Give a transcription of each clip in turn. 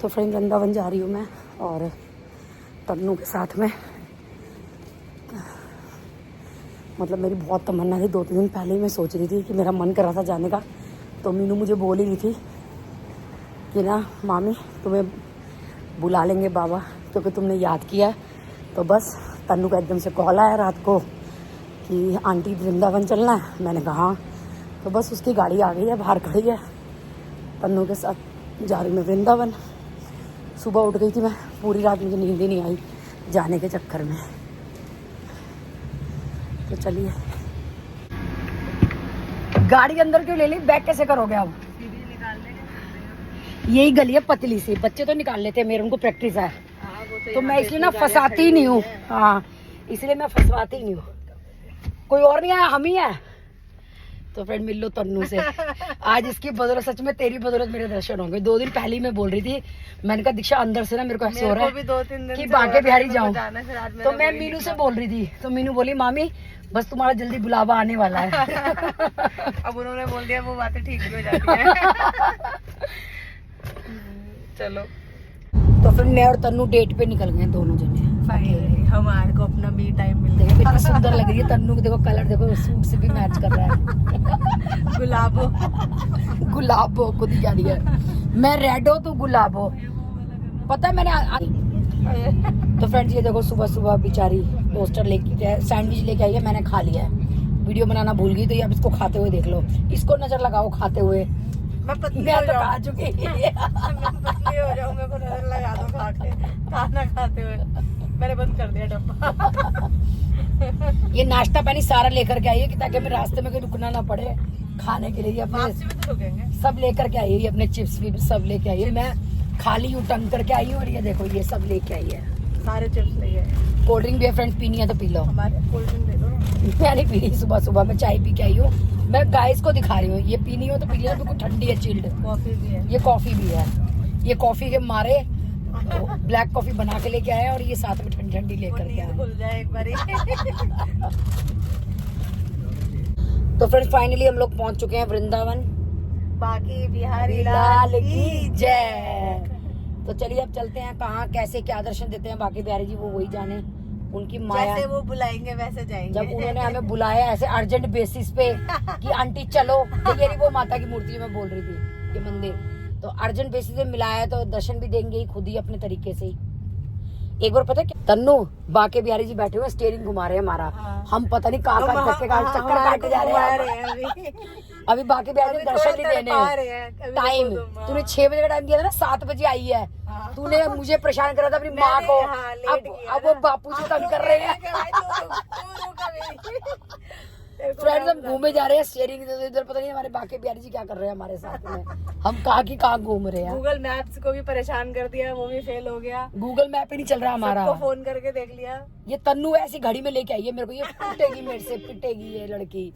तो फ्रेंड वृंदावन जा रही हूँ मैं और तन्नू के साथ में। मतलब मेरी बहुत तमन्ना थी, 2-3 दिन पहले ही मैं सोच रही थी कि मेरा मन कर रहा था जाने का। तो मीनू मुझे बोल ही रही थी कि ना मामी तुम्हें बुला लेंगे बाबा क्योंकि तुमने याद किया। तो बस तन्नू का एकदम से कॉल आया रात को कि आंटी वृंदावन चलना है। मैंने कहा हाँ। तो बस उसकी गाड़ी आ गई है, बाहर खड़ी है। तन्नू के साथ जा रही मैं वृंदावन। सुबह उठ गई थी मैं, पूरी रात मुझे नींद ही नहीं आई जाने के चक्कर में। तो चलिए, गाड़ी अंदर क्यों ले ली, बैग कैसे करोगे अब? यही गली है पतली सी, बच्चे तो निकाल लेते हैं, मेरे उनको प्रैक्टिस है। तो मैं इसलिए ना फंसाती ही नहीं हूँ। हाँ, इसलिए मैं फंसवाती ही नहीं हूँ। कोई और नहीं आया, हम ही है। तो फ्रेंड मिल लो तन्नू से। आज इसकी बदौलत, सच में तेरी बदौलत मेरे दर्शन होंगे। 2 दिन पहले ही मैं बोल रही थी, मैंने कहा दीक्षा अंदर से ना मेरे को ऐसे हो रहा है 2-3 दिन कि बांके बिहारी जाऊं। तो मैं मीनू से बोल रही थी, तो मीनू बोली मामी बस तुम्हारा जल्दी बुलावा आने वाला है। अब उन्होंने बोल दिया, वो बातें ठीक भी हो जाती है। चलो, तो फिर मैं और तन्नू डेट पे निकल गए दोनों जने। फाइनली हमारे को अपना मी टाइम मिल देखो कितनी सुंदर लग रही है तन्नू को, देखो कलर देखो सूट से भी मैच कर रहा है। गुलाबो गुलाबो खुद ही जा रही है, मैं रेड हो तो गुलाबो। पता है मैंने तो फ्रेंड्स ये देखो सुबह सुबह बेचारी टोस्टर लेके सैंडविच लेके आई है, मैंने खा लिया है। वीडियो बनाना भूल गई, तो ये अब इसको खाते हुए देख लो। इसको नजर लगाओ खाते हुए। मैं पतली मैं हो तो जाऊं, खा चुकी। मैं पतली हो जाऊं, मेरे को नजर लगा दो खा के, खाना खाते हुए। मैंने बंद कर दिया डब्बा। ये नाश्ता पानी सारा लेकर के आई है कि ताकि हमें रास्ते में कहीं रुकना ना पड़े खाने के लिए। ये अपने वापसी में तो रुकेंगे। सब लेकर के आई है, ये अपने चिप्स भी सब लेके आई है। मैं खाली हूँ टंग करके आई हूँ, और ये देखो ये सब लेके आई है। सारे चिप्स ले गए। कोल्ड ड्रिंक भी है फ्रेंड्स, पीनी है तो पी लो। हमारे कोल्ड ड्रिंक दे दो। मैं नहीं पी रही, सुबह सुबह मैं चाय पी के आई हूँ। मैं गाइस को दिखा रही हूँ, ये पीनी हो तो पी लिया, बिल्कुल ठंडी है, चिल्ड। कॉफी भी है, ये कॉफी भी है। ये कॉफी के मारे तो ब्लैक कॉफी बना के लेके आया, और ये साथ में ठंडी ठंडी लेकर के आया। खुल जाए एक बारी। तो फ्रेंड्स फाइनली हम लोग पहुंच चुके हैं वृंदावन। बाकी बिहारी लाल की जय। तो चलिए अब चलते हैं, कहाँ कैसे क्या दर्शन देते हैं बाकी बिहारी जी, वो वही जाने। उनकी माया, जैसे वो बुलाएंगे वैसे जाएंगे। जब उन्होंने हमें बुलाया ऐसे अर्जेंट बेसिस पे कि आंटी चलो, ये नहीं वो माता की मूर्ति जो मैं बोल रही थी, ये मंदिर, तो अर्जेंट बेसिस पे मिलाया, तो दर्शन भी देंगे ही खुद ही अपने तरीके से ही। एक बार पता है क्या, तन्नू बाके बिहारी जी बैठे हुए स्टीयरिंग घुमा रहे हैं हमारा। हम पता नहीं कहाँ चक्कर काटे जा रहे हैं। अभी बाकी बिहारी दर्शन नहीं देने टाइम। तूने 6 बजे का टाइम दिया था ना, 7 बजे आई है। तूने मुझे परेशान करा था अपनी माँ को। अब वो बापू जी तंग कर रहे हैं। फ्रेंड्स हम घूमे जा रहे हैं स्टीयरिंग इधर, पता नहीं हमारे बाकी बिहारी जी क्या कर रहे हैं हमारे साथ में। हम कहाँ की कहाँ घूम रहे हैं। गूगल मैप्स को भी परेशान कर दिया, वो भी फेल हो गया। गूगल मैप ही नहीं चल रहा हमारा। फोन करके देख लिया। ये तन्नू ऐसी घड़ी में लेके आई है मेरे को, ये पिटेगी मेरे से, पिटेगी ये लड़की।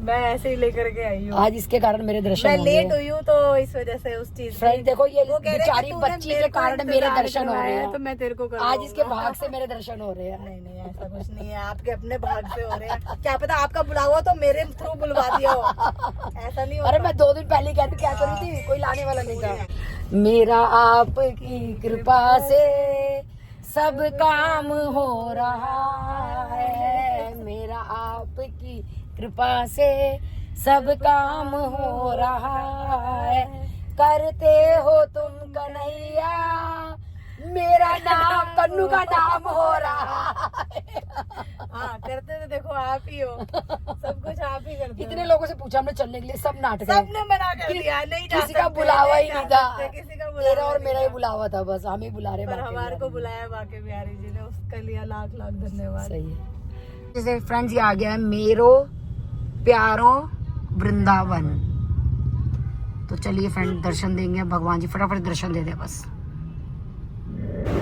मैं ऐसे ही लेकर के आई हूँ। आज इसके कारण मेरे दर्शन मैं होंगे। लेट हुई हूँ तो इस वजह से उस चीज। फ्रेंड देखो ये बेचारी बच्ची के कारण मेरे दर्शन हो रहे हैं, तो मैं तेरे को आज इसके भाग से मेरे दर्शन हो रहे हैं। नहीं नहीं ऐसा कुछ नहीं है, आपके अपने भाग से हो रहे हैं। क्या पता आपका बुलावा तो मेरे थ्रू बुलवा दिया हो, ऐसा नहीं होता। अरे मैं 2 दिन पहले ही कहती क्या करी थी, कोई लाने वाला नहीं था। मेरा आपकी कृपा से सब काम हो रहा है, मेरा आपकी कृपा से सब काम हो रहा है, करते हो तुम कन्हैया, मेरा नाम कन्नू का नाम हो रहा है। हाँ करते तो देखो आप ही हो, सब कुछ आप ही करते हो। इतने लोगों से पूछा हमने चलने के लिए, सब नाटक है। सबने मना कर दिया, नहीं जा किसी का सकते, बुलावा ही नहीं नहीं जा था, सकते, किसी का तेरा और नहीं मेरा ही था। बुलावा था, बस हम ही बुला रहे। पर हमारे को बुलाया बाके बिहारी जी ने, उसके लिए लाख लाख धन्यवाद। सही है। जैसे फ्रेंड्स ये आ गया है मेरो प्यारो वृंदावन। तो चलिए फ्रेंड दर्शन देंगे भगवान जी, फटाफट दर्शन दे दे बस।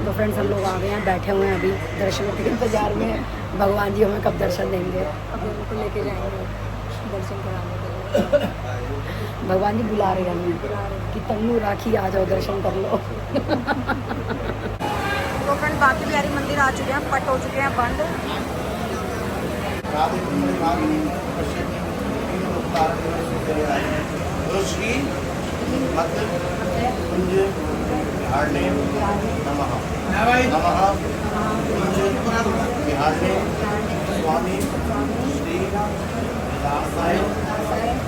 तो फ्रेंड्स हम लोग आ गए हैं, बैठे हुए हैं अभी दर्शन के इंतजार में। भगवान जी हमें कब दर्शन देंगे, अब उनको लेके जाएंगे दर्शन कराने के लिए। भगवान जी बुला रहे हैं हमें कि तन्नू राखी आ जाओ दर्शन कर लो। तो फ्रेंड बाकी बिहारी मंदिर आ चुके हैं, पट हो चुके हैं बंद। श्री मतलब कुंज बिहारने नमः नमः कुंज बिहारने स्वामी श्री दासाय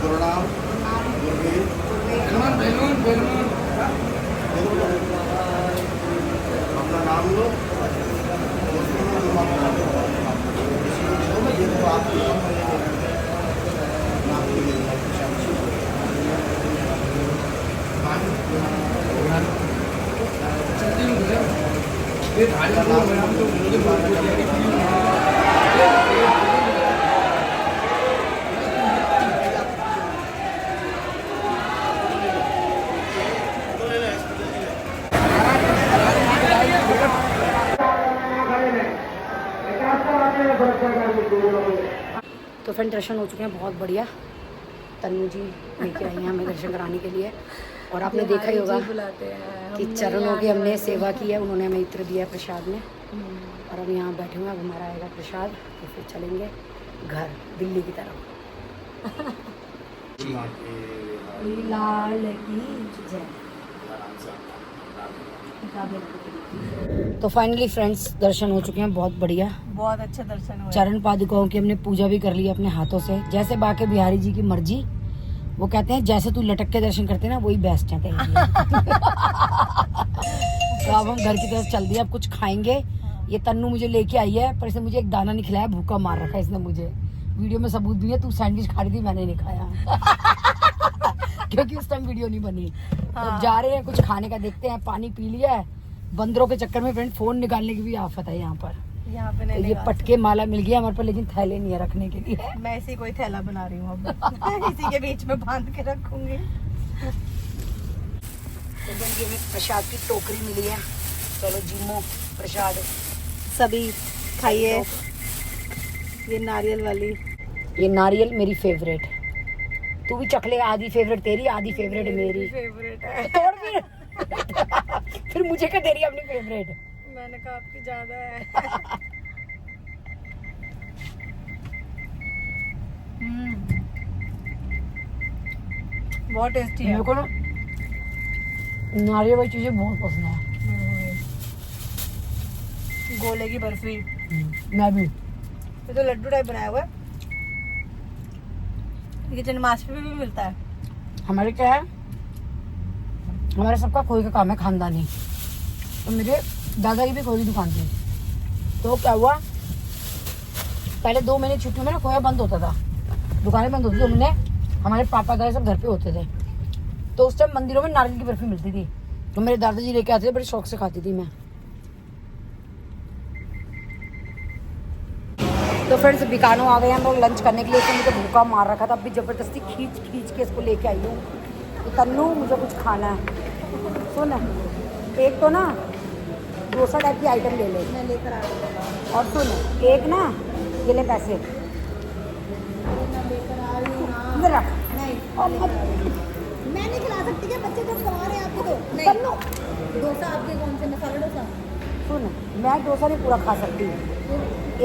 गुरुनाम गुरुवीर अपना नाम लो तो फ्रेंड दर्शन हो चुके हैं बहुत बढ़िया। तन्नू जी लेके आई हैं हमें दर्शन कराने के लिए, और आपने देखा ही होगा कि चरणों की हमने सेवा की है, उन्होंने हमें इत्र दिया प्रसाद में, और हम यहाँ बैठे हुए हैं। अब हमारा आएगा प्रसाद तो फिर चलेंगे घर दिल्ली की तरफ। लाल की जय। तो फाइनली फ्रेंड्स दर्शन हो चुके हैं बहुत बढ़िया, बहुत अच्छे दर्शन हुए। चरण पादुकाओं की हमने पूजा भी कर ली अपने हाथों से, जैसे बाके बिहारी जी की मर्जी। वो कहते हैं जैसे तू लटक के दर्शन करते हैं ना वही बेस्ट है तेरे लिए। तो अब हम घर की तरफ चल दिए, अब कुछ खाएंगे। ये तन्नू मुझे लेके आई है, पर इसने मुझे एक दाना नहीं खिलाया, भूखा मार रखा है इसने मुझे। वीडियो में सबूत भी है, तू सैंडविच खा रही थी मैंने नहीं खाया। क्योंकि उस टाइम वीडियो नहीं बनी। तो जा रहे हैं कुछ खाने का, देखते हैं। पानी पी लिया है। बंदरों के चक्कर में फ्रेंड फोन निकालने की भी आफत है यहाँ पर। यहाँ पे नहीं ये पटके माला मिल गया हमारे पर, लेकिन थैले नहीं है रखने के लिए। मैं इसी कोई थैला बना रही हूँ अब। इसी के बीच में बांध के रखूंगी। तो ये हमें प्रसाद की टोकरी मिली है। चलो जीमो प्रसाद सभी खाइए। ये नारियल वाली, ये नारियल मेरी फेवरेट। तू भी चख ले, आधी फेवरेट तेरी आधी फेवरेट मेरी। फेवरेट है। और फिर मुझे क्या दे रही है अपनी फेवरेट? मैंने कहा आपकी ज्यादा है। बहुत टेस्टी है। मेरे को ना नारियल वाली चीजें बहुत पसंद है। गोले की बर्फी, मैं भी। ये तो लड्डू टाइप बनाया हुआ है। ये जन्माष्टमी में भी मिलता है। हमारे क्या है, हमारे सबका खोए का काम है खानदानी। तो मेरे दादा की भी खोए की दुकान थी। तो क्या हुआ, पहले 2 महीने छुट्टियों में ना खोया बंद होता था, दुकानें बंद होती थी। तो हमने हमारे पापा दादा सब घर पे होते थे, तो उस टाइम मंदिरों में नारियल की बर्फी मिलती थी। तो मेरे दादाजी लेके आते थे, बड़े शौक से खाती थी मैं। तो फ्रेंड्स बिकानो आ गए हम लोग लंच करने के लिए। इसने मुझे भूखा मार रखा था, अब भी जबरदस्ती खींच के इसको लेके आई हूँ। तो तन्नू मुझे कुछ खाना है, सुन एक तो ना डोसा टाइप की आइटम ले ले, मैं लेकर आ रही हूँ। और सुन एक ना ये ले पैसे मैं लेकर आ रही हूँ ना। इधर रख। नहीं, और मत मैं नहीं खिला सकती क्या? बच्चे जब खवा रहे हैं आपके तो नहीं। तन्नू डोसा आपके कौन से? मसाला डोसा। सुन, मैं डोसा नहीं पूरा खा सकती,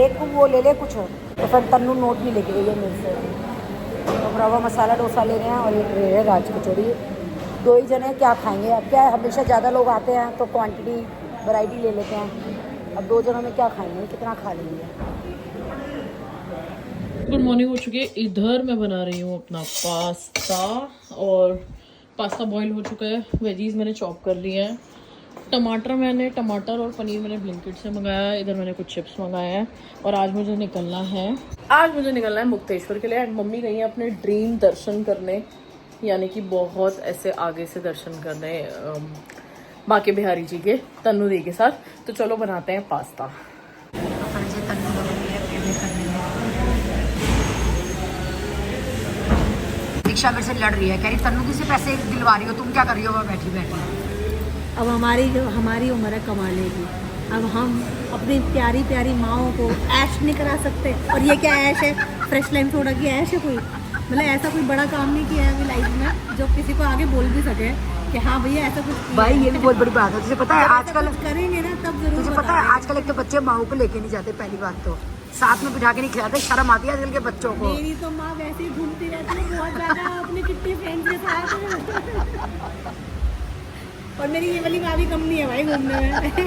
एक को वो ले ले कुछ। तो फिर तन्नू नोट भी लेके गई है मेरे से। तो रवा मसाला डोसा ले रहे हैं और एक ले रहे हैं राज कचौड़ी। 2 ही जने क्या खाएंगे? अब क्या है, हमेशा ज़्यादा लोग आते हैं तो क्वांटिटी वैरायटी ले लेते हैं। अब 2 जनों में क्या खाएंगे, कितना खा लेंगे। गुड मॉर्निंग हो चुकी है। इधर मैं बना रही हूँ अपना पास्ता, और पास्ता बॉईल हो चुका है। वेजीज मैंने चॉप कर लिए हैं। टमाटर और पनीर मैंने ब्लिंकिट से मंगाया है। इधर मैंने कुछ चिप्स मंगाए हैं। और आज मुझे निकलना है मुक्तेश्वर के लिए। एंड मम्मी गई है अपने ड्रीम दर्शन करने, यानी कि बहुत ऐसे आगे से दर्शन करने बाके बिहारी जी के, तन्नू दी के साथ। तो चलो बनाते हैं पास्ता। दीक्षा मेरे से लड़ रही है, कह रही तन्नू किसी पैसे दिलवा रही हो, तुम क्या कर रही हो वहाँ बैठी बैठी। अब हमारी उम्र है कमाने की। अब हम अपनी प्यारी प्यारी माओं को ऐश नहीं करा सकते। और ये क्या ऐश है? फ्रेश लाइम सोडा की ऐश है कोई? मतलब ऐसा कोई बड़ा काम नहीं किया है अभी लाइफ में जो किसी को आगे बोल भी सके कि हाँ भैया ऐसा कुछ किया भाई है। ये भी बहुत बड़ी बात है। तुझे पता है आजकल करेंगे ना तब जरूर तुझे पता है आजकल एक तो बच्चे माओ को लेके नहीं जाते, पहली बात तो साथ में बिठा के नहीं खिलाते, शर्म आती है आजकल के बच्चों को। मेरी तो माँ वैसे ही घूमती रहती है बहुत ज्यादा अपने कितने फ्रेंड्स के साथ। और मेरी ये वाली भाभी कम नहीं है भाई घूमने में। ये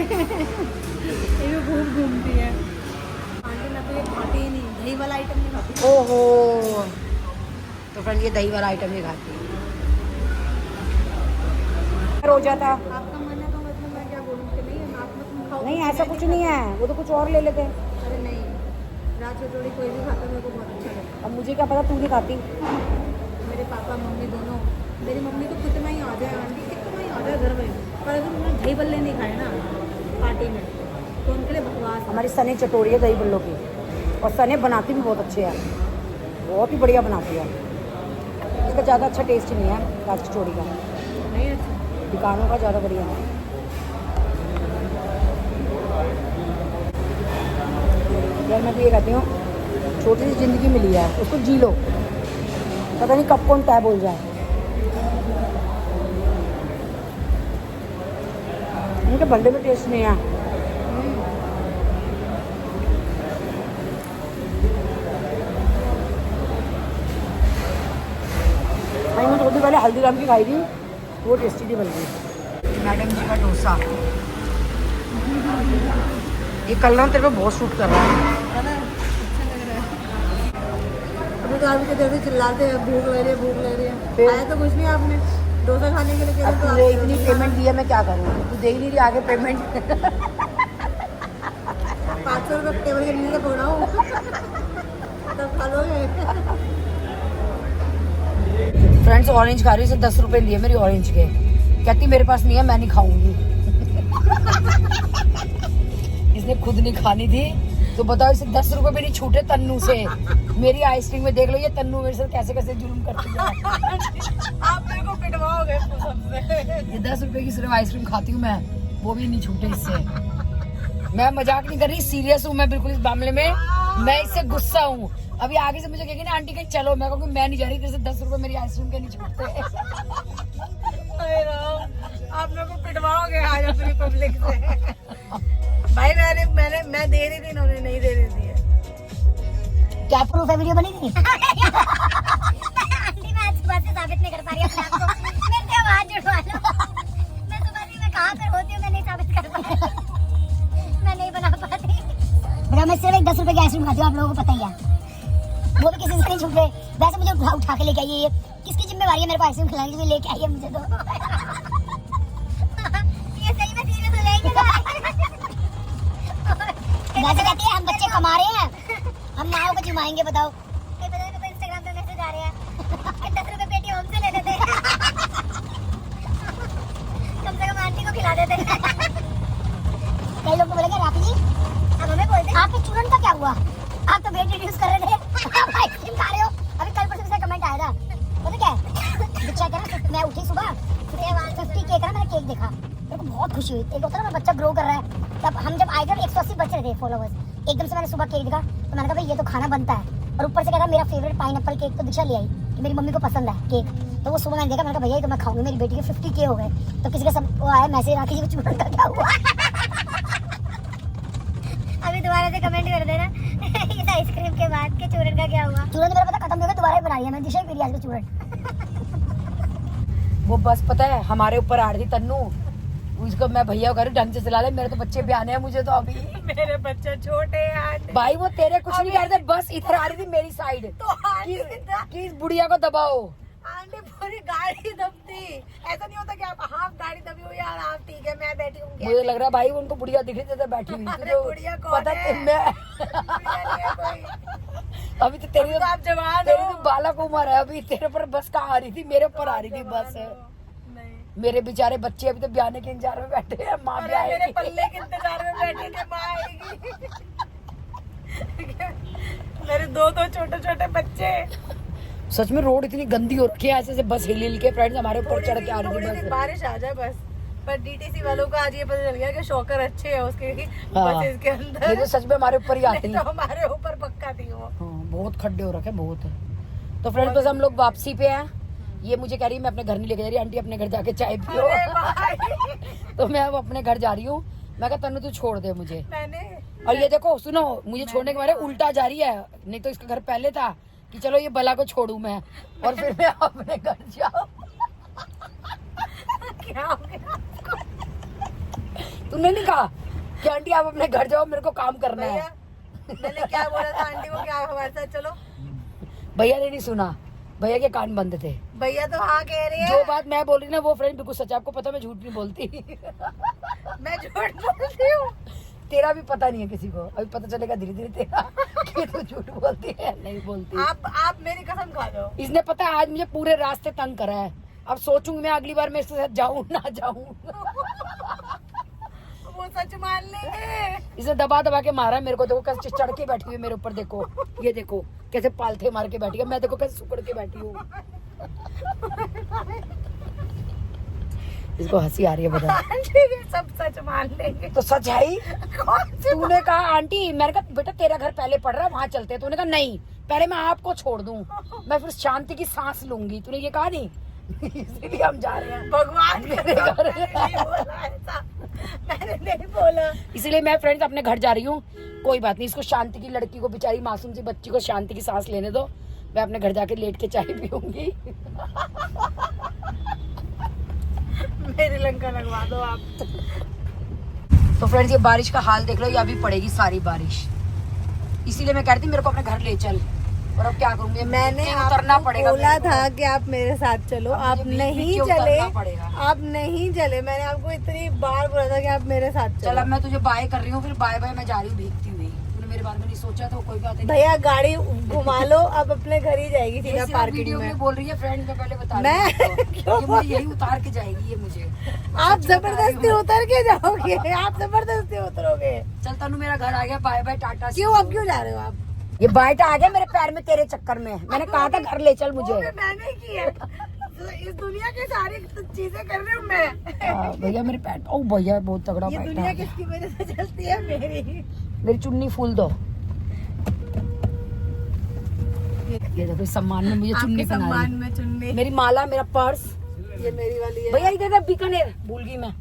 भी खूब घूमती है। आंटी मैं तो ये खाती ही नहीं, दही वाला आइटम नहीं खाती। ओहो, तो फ्रेंड ये दही वाला आइटम नहीं खाती हो जाता। आपका मन है तो मतलब मैं क्या बोलूँ कि नहीं नाक में तुम खाओ। नहीं ऐसा कुछ नहीं है, वो तो कुछ और ले लेते हैं। अरे नहीं, रात चटोरी कोई भी खाता मेरे को बहुत अच्छा लगता है। अब मुझे क्या पता तू नहीं खाती। मेरे पापा मम्मी दोनों, मेरी मम्मी को कितना ही आ जाए आंटी, कितना ही आ जाए घर में, पर अगर उन्होंने दही बल्ले नहीं खाए ना पार्टी में तो उनके लिए बकवास। हमारी सने चटोरी है दही बल्लों की, और सने बनाती भी बहुत अच्छे हैं, बहुत ही बढ़िया बनाती है। इसका ज़्यादा अच्छा टेस्ट नहीं है राज कचौड़ी का, नहीं अच्छा। दुकानों का ज़्यादा बढ़िया है। यार मैं तो ये कहती हूँ छोटी सी ज़िंदगी मिली है, उसको जी लो, पता नहीं कब कौन तय बोल जाए। उनके बल्ले में टेस्ट नहीं है। मैं थोड़ी पहले हल्दीराम की खाई थी, वो टेस्टी थी बल्कि। मैडम जी का डोसा, ये कल ना तेरे पे बहुत शूट कर रहा है। है ना, अच्छा लग रहा है। अभी तो आप जैसे चिल्लाते हैं भूख ले रही है, भूख ले रही है। फिर? आया तो कुछ नहीं आपने, डोसा खाने के लिए कह अब रहे तो तुझे आप- इतनी पेमेंट दी है, मैं क्या करूँ? तू दे ही नहीं रही आगे पेमेंट। 500 रुपये टेबल के नीचे फोड़ाऊँ तब खा लोगे। फ्रेंड्स ऑरेंज खा रही है, 10 रुपए लिए मेरी ऑरेंज के, कहती मेरे पास नहीं है मैं नहीं खाऊंगी। इसने खुद नहीं खानी थी तो बताओ, इसे 10 रुपए भी नहीं छूटे तन्नू से। मेरी आइसक्रीम में देख लो ये तन्नू मेरे से कैसे कैसे जुल्म करती है। आप मेरे को पिटवाओगे सबसे। ये 10 रुपए की सिर्फ आइसक्रीम खाती हूँ मैं, वो भी नहीं छूटे इससे। मैं मजाक नहीं कर रही, सीरियस हूँ मैं बिल्कुल इस मामले में। मैं इससे गुस्सा हूँ। अभी आगे से मुझे कहेगी ना आंटी कहीं चलो, मैं कहूँगी मैं नहीं जा रही, तेरे से 10 रुपए मेरी आइसक्रीम के नहीं छूटते। अरे राम, आप मेरे को पिटवाओगे आज अपनी पब्लिक से। भाई मैं दे रही थी, इन्होंने नहीं दे रही थी। क्या प्रूफ है वीडियो बनी थी? आंटी मैं आज सुबह से साबित नहीं कर पा रही अपने आप को। मेरे से आवाज जुड़वा लो। मैं सुबह से मैं कहाँ पर होती हूँ, मैं नहीं साबित कर पा रही। मैं नहीं बना पाती। बेटा मैं सिर्फ एक 10 रुपए की आइसक्रीम खाती हूँ, आप लोगों को पता ही है। वो भी किसी से नहीं छूट रहे। वैसे मुझे उठा के लेके आइए, ये किसकी जिम्मेवारी है मेरे को आइसक्रीम खिलाने के लिए? लेके आइए मुझे तो। ये सही में सीरियस हो जाएंगे। वैसे कहती है हम बच्चे कमा रहे हैं, हम माओ को जुमाएंगे। बताओ इंस्टाग्राम पे मैसेज आ रहे हैं कि 10 रुपए पेटी हमसे ले लेते, कम से कम आंटी को खिला देते। कई लोग तो बोलेंगे रापी जी अब हमें बोलते आपके चूरन का क्या हुआ, आप तो वेट रिड्यूस कर रहे थे, आप आइसक्रीम खा रहे हो। अभी कल परसों से कमेंट आया था, पता क्या है, चेक करा, मैं उठी सुबह 50 केक ना, मैंने केक देखा, मेरे को बहुत खुशी हुई। एक होता है ना बच्चा ग्रो कर रहा है, तब हम जब आए थे 180 बच रहे थे फॉलोवर्स, एकदम से मैंने सुबह केक देखा तो मैंने कहा भाई ये तो खाना बनता है। और ऊपर से कहता मेरा फेवरेट पाइनएप्पल केक तो दीक्षा ले आई कि मेरी मम्मी को पसंद है केक, तो वो सुबह मैंने देखा, मैंने कहा भैया ये तो मैं खाऊंगी, मेरी बेटी के 50K हो गए। तो किसी का सब वो आया मैसेज, राखी जी को चूरन का क्या हुआ। अभी दोबारा से कमेंट कर देना इस आइसक्रीम के बाद के चूरन का क्या हुआ। चूरन मेरा पता खत्म हो गया, दोबारा ही बना रही है, मैं दिशा ही पी रही आज का चूरन। वो बस पता है हमारे ऊपर आ रही थी तन्नू, उसको मैं भैया कह रही ढंग से चला ले, मेरे तो बच्चे भी आने हैं मुझे तो अभी। मेरे बच्चे छोटे हैं भाई वो तेरे कुछ नहीं कर रहे, बस इधर आ रही थी मेरी साइड तो कि इस बुढ़िया को दबाओ। आंटी पूरी गाड़ी दबती, ऐसा नहीं होता कि आप हाफ गाड़ी दबी हुई और आप ठीक है मैं बैठी हूँ। मुझे लग रहा है भाई उनको बुढ़िया दिख रही थी बैठी हुई, अरे तुझे बुढ़िया कौन पता है? मैं अभी तो तेरी तो आप जवान तेरी हो। तो बालक उम्र है, अभी तेरे पर बस कहाँ आ रही थी, मेरे ऊपर आ रही थी बस। नहीं मेरे बेचारे बच्चे अभी तो ब्याने के इंतजार में बैठे हैं, माँ भी अरे मेरे आएगी। पल्ले के इंतजार में बैठी थी, माँ आएगी। मेरे दो छोटे छोटे बच्चे। सच में रोड इतनी गंदी हो रखी है, ऐसे ऐसे बस हिल हिल के फ्रेंड्स हमारे ऊपर चढ़ के आ रही थोड़ी थी सी बस। बारिश आ जाए बस। पर डीटीसी वालों को आज ये पता चल गया कि शॉकर अच्छे हैं उसके हाँ। बसेस के ये अंदर। तो सच में हमारे ऊपर ही आती नहीं है। तो हमारे ऊपर पक्का थी वो। हाँ, बहुत खड्डे हो रखे बहुत। तो फ्रेंड्स बस हम लोग वापसी पे हैं। ये मुझे कह रही है मैं अपने घर नहीं लेके जा रही, आंटी अपने घर जाके चाय पियो। अरे भाई तो मैं अब अपने घर जा रही हूँ। मैं कहा तन्नू तू छोड़ दे मुझे। मैंने और ये देखो सुनो, मुझे छोड़ने के बारे उल्टा जा रही है, नहीं तो इसका घर पहले था कि चलो ये बला को छोड़ू मैं और फिर मैं अपने घर जाऊँ। क्या हो गया तूने नहीं कहा कि आंटी आप अपने घर जाओ, मेरे को काम करना है? मैंने क्या बोला था आंटी को, क्या हमारे साथ चलो? भैया ने नहीं सुना, भैया के कान बंद थे। भैया तो हाँ कह रही है। जो बात मैं बोल रही ना वो फ्रेंड बिल्कुल सच है। आपको पता मैं झूठ नहीं बोलती। मैं झूठ बोलती हूँ? तेरा भी पता नहीं है किसी को, अभी पता चलेगा धीरे धीरे तेरा कि तू झूठ बोलती है नहीं बोलती। आप मेरी कसम खा लो। इसने पता है आज मुझे पूरे रास्ते तंग करा है। अब सोचूंगी मैं अगली बार मैं इसके साथ जाऊं ना जाऊं। वो सच मान लेंगे। इसे दबा दबा के मारा है मेरे को। देखो कैसे चढ़ के बैठी हुई है मेरे ऊपर, देखो ये देखो कैसे पालथे मार के बैठी है। मैं देखो कैसे सुकड़ के बैठी हूँ। इसको हंसी आ रही है, बता। ठीक है, सब सच मान लेंगे। तो सच है ही। तूने कहा आंटी, मैंने कहा बेटा तेरा घर पहले पड़ रहा है वहाँ चलते हैं। तूने कहा नहीं, पहले मैं आपको छोड़ दूं, मैं फिर शांति की सांस लूंगी। तूने ये कहा नहीं। इसीलिए हम जा रहे हैं भगवान मेरे घर। मैंने नहीं बोला। इसलिए मैं फ्रेंड्स अपने घर जा रही हूँ। कोई बात नहीं, इसको शांति की लड़की को, बेचारी मासूम सी बच्ची को शांति की सांस लेने दो। मैं अपने घर जाके लेट के चाय पीऊंगी। मेरी लंका लगवा दो आप। तो फ्रेंड्स ये बारिश का हाल देख लो, ये अभी पड़ेगी सारी बारिश। इसीलिए मैं कह रही थी मेरे को अपने घर ले चल, और अब क्या करूंगी, मैंने उतरना पड़ेगा। बोला था कि आप मेरे साथ चलो, अब आप मुझे नहीं बीच में चले। उतरना पड़ेगा। आप नहीं चले। मैंने आपको इतनी बार बोला था कि आप मेरे साथ चल चलो। अब मैं तुझे बाय कर रही हूँ, फिर बाय बाय मैं जा रही हूँ भीगती हुई। तूने मेरे बारे में नहीं सोचा तो कोई बात नहीं। भैया गाड़ी घुमा लो, अब अपने घर ही जाएगी सीधा पार्किंग वीडियो में। में बोल रही है फ्रेंड, मैं पहले बता मैं रही हूँ क्यों ये मुझे यही उतार के जाएगी ये मुझे। आप जबरदस्ती उतर के जाओगे। आप जबरदस्ती उतरोगे। चल तनु मेरा घर आ गया, बाय बाय टाटा। क्यों अब क्यों जा रहे हो आप? ये बाइट आ गया मेरे पैर में तेरे चक्कर में। मैंने कहा था घर ले चल मुझे। मैंने की है। इस दुनिया की सारी चीजें कर रही हूँ मैं। भैया मेरे पैर, ओ भैया बहुत तगड़ा ये बाइट दुनिया आ गया। किसकी वजह से चलती है? मेरी। मेरी चुन्नी फूल दो। ये देखो सम्मान में मुझे चुन्नी आपके पहना सम्मान रही। में चुन्नी। मेरी माला, मेरा पर्स। ये मेरी वाली है। भैया इधर है बीकानेर, भूल गई मैं।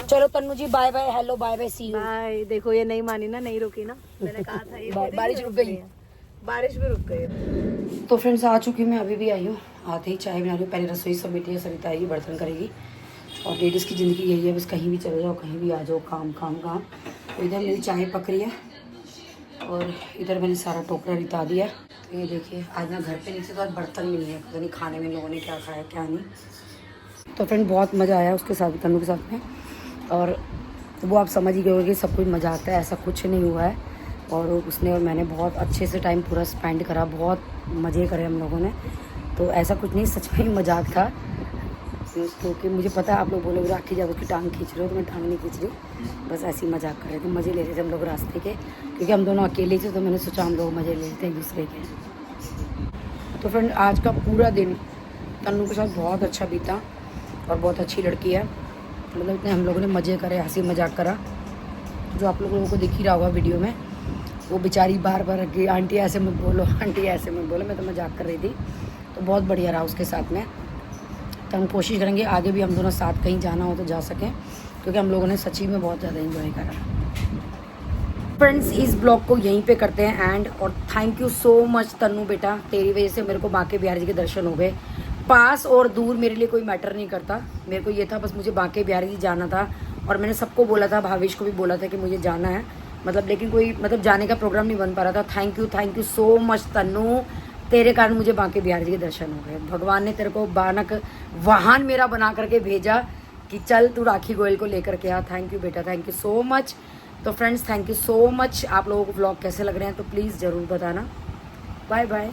चलो Tannu ji bye bye, hello bye bye, see you. Bye. देखो ये नहीं मानी ना, नहीं रुकी ना। मैंने कहा था ये बारिश रुक गई। बारिश भी रुक गई। तो फ्रेंड्स आ चुकी मैं, अभी भी आई हूँ। आते ही चाय बना रही हूँ। पहले रसोई समेटी है, सरिता आएगी बर्तन करेगी। और लेडीज़ की ज़िंदगी यही है, बस कहीं भी चले जाओ, कहीं भी आ जाओ, काम काम काम। तो इधर मेरी चाय पक रही है और इधर मैंने सारा टोकरा रिता दिया। तो ये देखिए आज ना घर पे नीचे तो आज बर्तन भी नहीं है, पता नहीं खाने में लोगों ने क्या खाया क्या नहीं। तो फ्रेंड बहुत मज़ा आया उसके साथ, तन्नू के साथ में। और वो आप समझ ही गए होंगे, सब कुछ मजाक है, ऐसा कुछ नहीं हुआ है। और उसने और मैंने बहुत अच्छे से टाइम पूरा स्पेंड करा, बहुत मज़े करे हम लोगों ने। तो ऐसा कुछ नहीं, सच में ही मजाक था। क्योंकि मुझे पता है आप लोग बोलोगे राखी जब उसकी टांग खींच रहे हो, तो मैं टांग नहीं खींच रही हूँ, बस ऐसे ही मजाक कर रहे थे, मज़े ले रहे थे हम लोग रास्ते के। क्योंकि हम दोनों अकेले थे तो मैंने सोचा हम लोग मज़े ले लेते हैं एक दूसरे के। तो फ्रेंड आज का पूरा दिन तन्नू के साथ बहुत अच्छा बीता और बहुत अच्छी लड़की है। मतलब इतने हम लोगों ने मज़े करे, हंसी मजाक करा, जो आप लोगों को दिख ही रहा होगा वीडियो में। वो बेचारी बार बार कि आंटी ऐसे मत बोलो, आंटी ऐसे मत बोलो, मैं तो मजाक कर रही थी। तो बहुत बढ़िया रहा उसके साथ में। तो हम कोशिश करेंगे आगे भी हम दोनों साथ कहीं जाना हो तो जा सकें, क्योंकि हम लोगों ने सच्ची में बहुत ज़्यादा एंजॉय करा। फ्रेंड्स इस ब्लॉग को यहीं पे करते हैं एंड। और thank you so much Tannu बेटा, तेरी वजह से मेरे को बांके बिहारी जी के दर्शन हो गए। पास और दूर मेरे लिए कोई मैटर नहीं करता, मेरे को ये था बस मुझे बांके बिहारी जी जाना था। और मैंने सबको बोला था, भावेश को भी बोला था कि मुझे जाना है, मतलब लेकिन कोई मतलब जाने का प्रोग्राम नहीं बन पा रहा था। Thank you so much Tannu, तेरे कारण मुझे बांके बिहारी जी के दर्शन हो गए। भगवान ने तेरे को बानक वाहन मेरा बना करके भेजा कि चल तू राखी गोयल को लेकर के आ। थैंक यू बेटा, थैंक यू सो मच। तो friends thank you so much. आप लोगों को व्लॉग कैसे लग रहे हैं तो प्लीज़ ज़रूर बताना। Bye bye.